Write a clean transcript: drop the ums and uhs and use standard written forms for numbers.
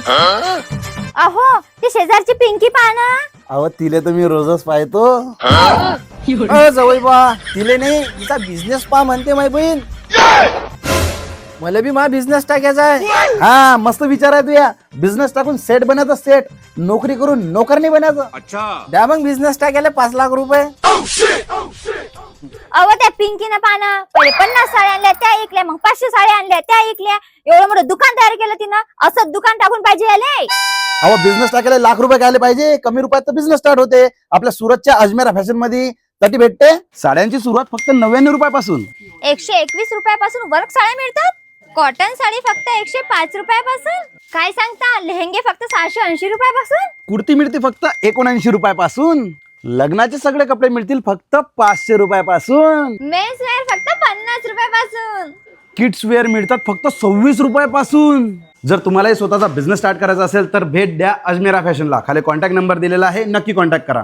अहो ती शेजारची पिंकी पाना. अहो तिले तर मी रोजच पाहतो. जवळ बा तिले नाही, तिचा बिझनेस पा म्हणते माय बहीण. मला बी मा बिझनेस टाकायचा आहे. हा मस्त विचार आहे तुया. बिझनेस टाकून सेट बनायचं, सेट. नोकरी करून नोकर नाही बनायचं. द्या मग बिझनेस टाकायला 5 लाख रुपये. अहो त्या पिंकीनं पाना पहिले 50 साड्या आणल्या त्या ऐकल्या, मग 500 साड्या आणल्या त्या ऐकल्या. एवढं मोठं दुकान तयार केलं तिनं. असं दुकान टाकून पाहिजे याले. अहो बिझनेस टाकायला लाख रुपये घ्यायला पाहिजे. कमी रुपयात तर बिझनेस स्टार्ट होते. आपल्या सुरतच्या अजमेरा फॅशन मध्ये तटी भेटते. साड्यांची सुरुवात फक्त 99 रुपयापासून. 121 रुपयापासून वर्क साड्या मिळतात. कॉटन साडी फक्त 105 रुपयापासून. काय सांगता, लेहंगे फक्त 680 रुपयापासून. कुर्ती मिळते फक्त 79 रुपयापासून. लग्नाचे सगळे कपडे मिळतील फक्त 500 रुपयापासून. मेन्स वेअर फक्त 50 रुपयापासून. किड्स वेअर मिळतात फक्त 26 रुपयापासून. जर तुम्हालाही स्वतःचा बिझनेस स्टार्ट करायचा असेल तर भेट द्या अजमेरा फॅशनला. खाली कॉन्टॅक्ट नंबर दिलेला आहे, नक्की कॉन्टॅक्ट करा.